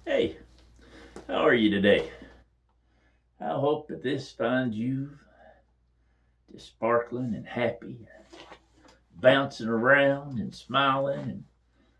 Hey, how are you today? I hope that this finds you just sparkling and happy, bouncing around and smiling and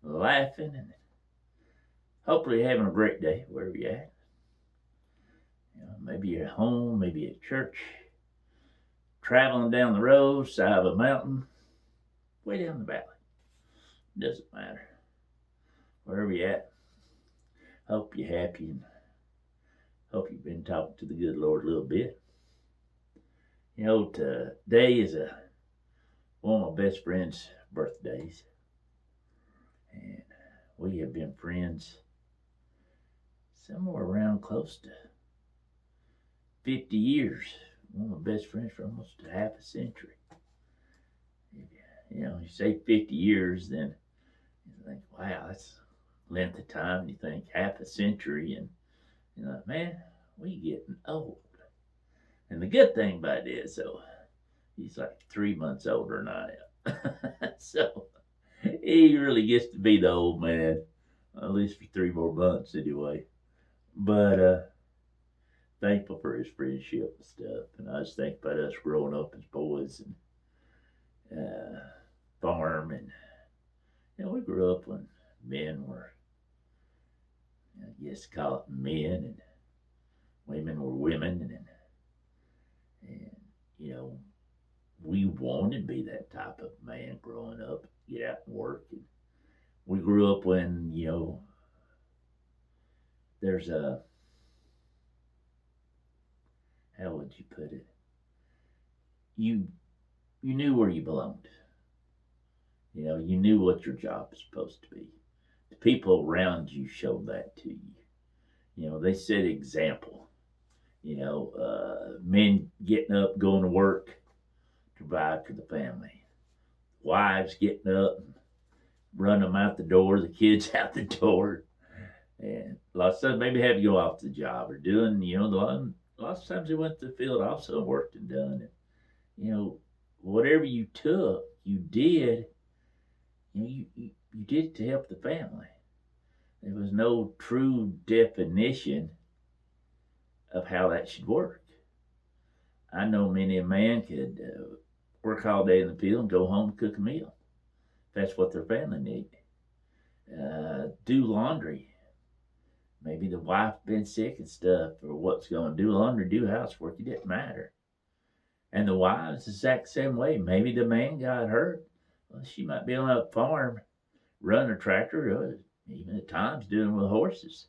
laughing, and hopefully having a great day wherever you're at. Maybe you're at home, maybe at church, traveling down the road, side of a mountain, way down the valley. Doesn't matter. Wherever you're at, hope you're happy and hope you've been talking to the good Lord a little bit. Today is one of my best friend's birthdays, and we have been friends somewhere around close to 50 years. One of my best friends for almost half a century. You say 50 years, then you think, wow, that's length of time. And you think half a century, and you're like, man, we getting old. And the good thing about it is, so he's like 3 months older than I am. So he really gets to be the old man, at least for 3 more months anyway. But thankful for his friendship and stuff. And I just think about us growing up as boys and farm. And, we grew up when men were, I guess, call it men, and women were women. And we wanted to be that type of man growing up, get out and work. And we grew up when, there's a, how would you put it? You you knew where you belonged. You knew what your job was supposed to be. The people around you showed that to you. They set example. Men getting up, going to work to provide for the family. Wives getting up, running them out the door, the kids out the door. And lots of times maybe have to go off the job or doing, lots of times they went to the field also and worked and done. And, whatever you took, you did, you did it to help the family. There was no true definition of how that should work. I know many a man could work all day in the field and go home and cook a meal. That's what their family need. Do laundry. Maybe the wife been sick and stuff, or what's going to do laundry, do housework. It didn't matter. And the wives the exact same way. Maybe the man got hurt. Well, she might be on a farm, running a tractor, or even at times doing with horses.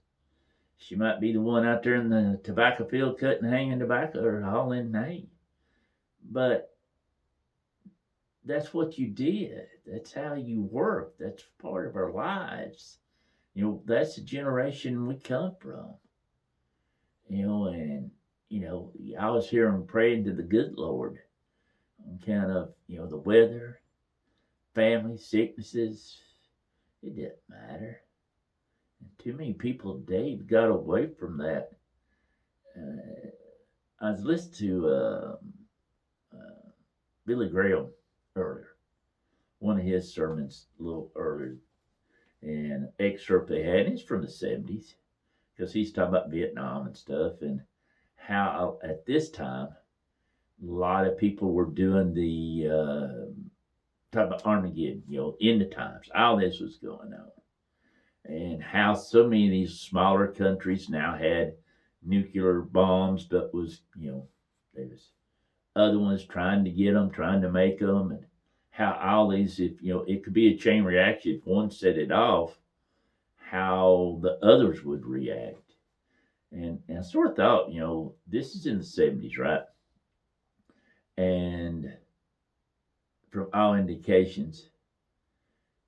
She might be the one out there in the tobacco field cutting, hanging tobacco, or hauling hay. But that's what you did. That's how you work. That's part of our lives. That's the generation we come from. And I was hearing praying to the good Lord on kind of the weather, family, sicknesses. It didn't matter. And too many people today got away from that. I was listening to Billy Graham earlier, one of his sermons a little earlier, and excerpt they had. It's from the 70s because he's talking about Vietnam and stuff, and how at this time a lot of people were doing the talking about Armageddon, in the times, all this was going on, and how so many of these smaller countries now had nuclear bombs, but was there was other ones trying to get them, trying to make them, and how all these, if it could be a chain reaction. If one set it off, how the others would react. And I sort of thought, this is in the 70s, right? And from all indications,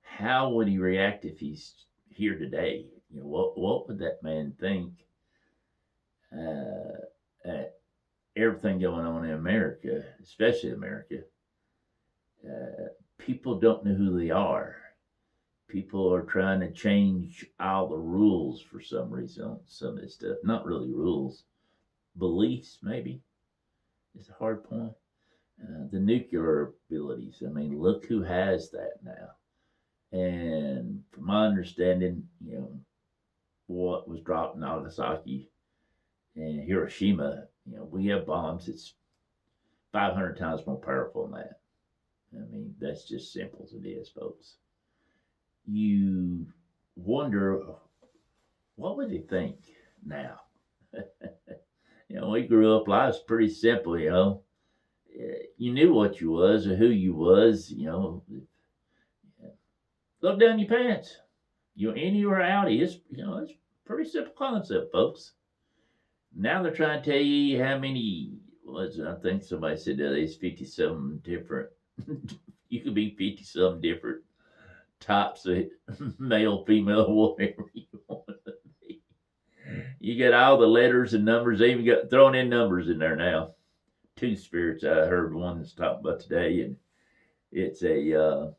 how would he react if he's here today? What would that man think? Everything going on in America, especially America, people don't know who they are. People are trying to change all the rules for some reason on some of this stuff. Not really rules, beliefs maybe is a hard point. The nuclear abilities. I mean, look who has that now. And from my understanding, what was dropped in Nagasaki and Hiroshima, we have bombs. It's 500 times more powerful than that. I mean, that's just simple as it is, folks. You wonder, what would they think now? We grew up, life was pretty simple, You knew what you was or who you was, Look down your pants. You're in, you or out. It's, it's a pretty simple concept, folks. Now they're trying to tell you how many, I think somebody said that there's 50 something different, you could be 50 something different types of male, female, whatever you want to be. You get all the letters and numbers. They even got throwing in numbers in there now. Two spirits. I heard one that's talking about today, and it's a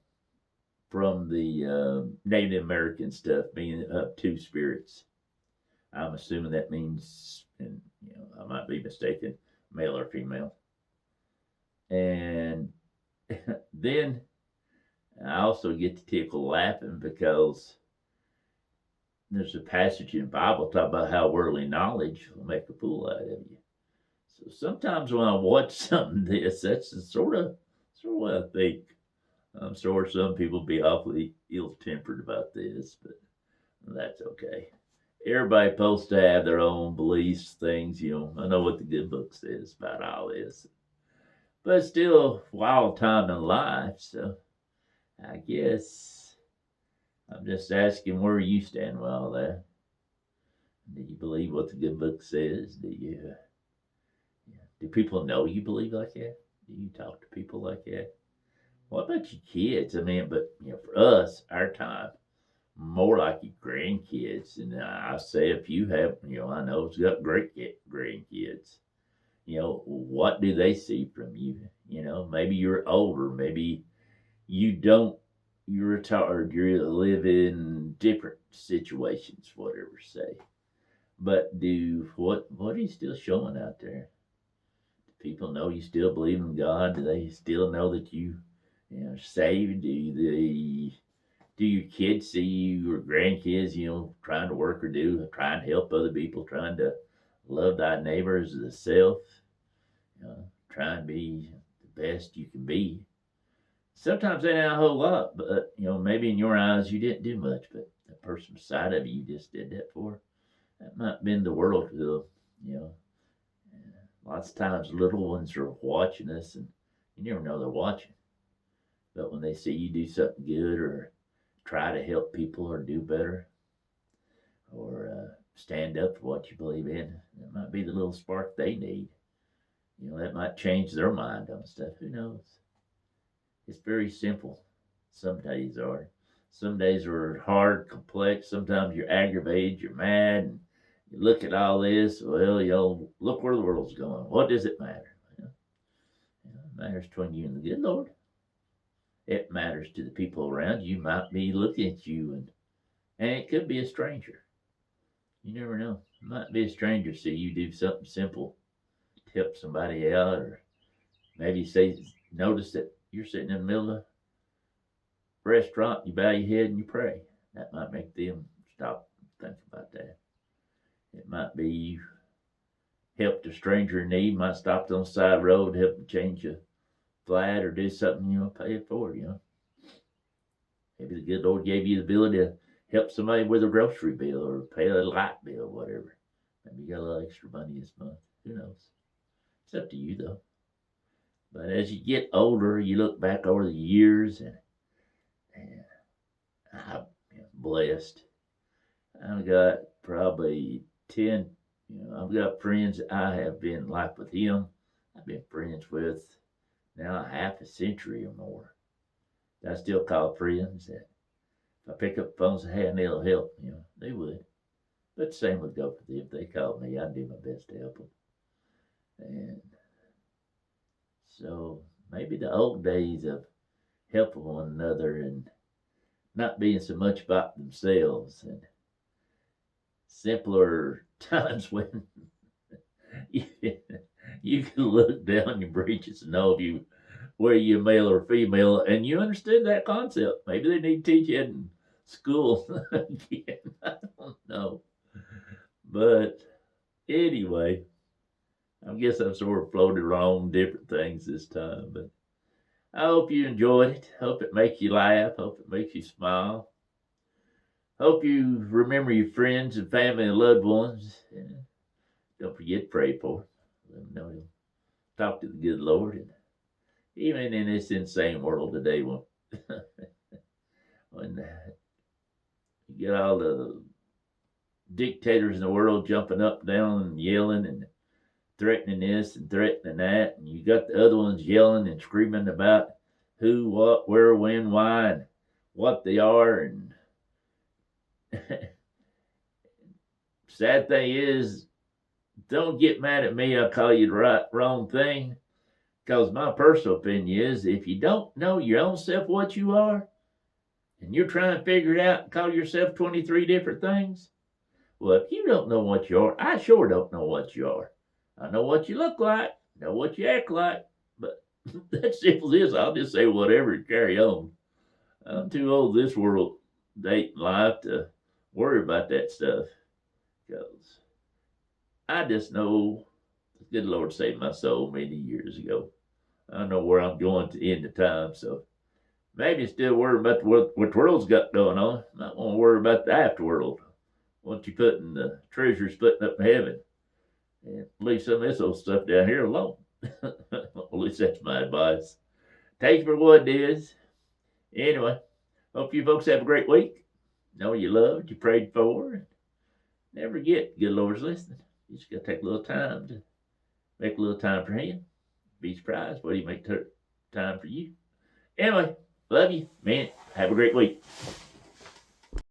from the Native American stuff, being two spirits. I'm assuming that means, and I might be mistaken, male or female. And then I also get to tickle laughing because there's a passage in the Bible talk about how worldly knowledge will make a fool out of you. So sometimes when I watch something this, that's sort of what I think. I'm sure some people be awfully ill-tempered about this, but that's okay. Everybody supposed to have their own beliefs, things, I know what the good book says about all this. But it's still a wild time in life, so I guess I'm just asking where you stand with all that. Do you believe what the good book says? Do people know you believe like that? Do you talk to people like that? What about your kids? I mean, but for us, our time, more like your grandkids. And I say if you have, I know it's got great grandkids. What do they see from you? Maybe you're older, maybe you're retired, you live in different situations, whatever say. But what are you still showing out there? Do people know you still believe in God? Do they still know that you saved? Do your kids see you or grandkids, trying to work or trying to help other people, trying to love thy neighbor as thyself, trying to be the best you can be? Sometimes they ain't a whole lot, but maybe in your eyes you didn't do much, but the person beside of you just did that for. That might bend the world to them, Lots of times little ones are watching us, and you never know they're watching. But when they see you do something good or try to help people or do better or stand up for what you believe in, that might be the little spark they need. That might change their mind on stuff. Who knows? It's very simple. Some days are. Some days are hard, complex. Sometimes you're aggravated, you're mad, and you look at all this. Well, look where the world's going. What does it matter? It matters between you and the good Lord. It matters to the people around you. Might be looking at you, and it could be a stranger. You never know. It might be a stranger. See you do something simple, help somebody out, or maybe notice that you're sitting in the middle of a restaurant, you bow your head and you pray. That might make them stop and think about that. It might be you helped a stranger in need, might stop on the side of the road, help them change a flat or do something, pay it forward, Maybe the good Lord gave you the ability to help somebody with a grocery bill or pay a light bill, whatever. Maybe you got a little extra money this month. Who knows? It's up to you, though. But as you get older, you look back over the years, and I'm blessed. I've got probably 10, I've got friends that I have been like with him. I've been friends with now half a century or more. I still call friends that if I pick up the phone and say, hey, I need a little help, they would. But the same would go for them. If they called me, I'd do my best to help them. And so maybe the old days of helping one another and not being so much about themselves, and simpler times when you can look down your breeches and know if you whether you're male or female, and you understood that concept. Maybe they need to teach you in school again. I don't know. But anyway, I guess I've sort of floated around different things this time. But I hope you enjoyed it. Hope it makes you laugh. Hope it makes you smile. Hope you remember your friends and family and loved ones. And don't forget to pray for them. Let them know you'll talk to the good Lord. And even in this insane world today, when, when you get all the dictators in the world jumping up and down and yelling and threatening this and threatening that, and you got the other ones yelling and screaming about who, what, where, when, why, and what they are. And sad thing is, don't get mad at me. I'll call you the wrong thing. Because my personal opinion is, if you don't know your own self what you are, and you're trying to figure it out and call yourself 23 different things, well, if you don't know what you are, I sure don't know what you are. I know what you look like, know what you act like, but that's simple as this. I'll just say whatever and carry on. I'm too old this world, date, life to worry about that stuff. Because I just know the good Lord saved my soul many years ago. I know where I'm going to end the time, so maybe still worry about what the world's got going on. Not want to worry about the afterworld. Once you put in the treasure splitting up in heaven, and leave some of this old stuff down here alone. At least that's my advice. Take it for what it is. Anyway, hope you folks have a great week. Know you loved, you prayed for. Never forget, good Lord's listening. You just got to take a little time to make a little time for Him. Be surprised what He make time for you. Anyway, love you, man. Have a great week.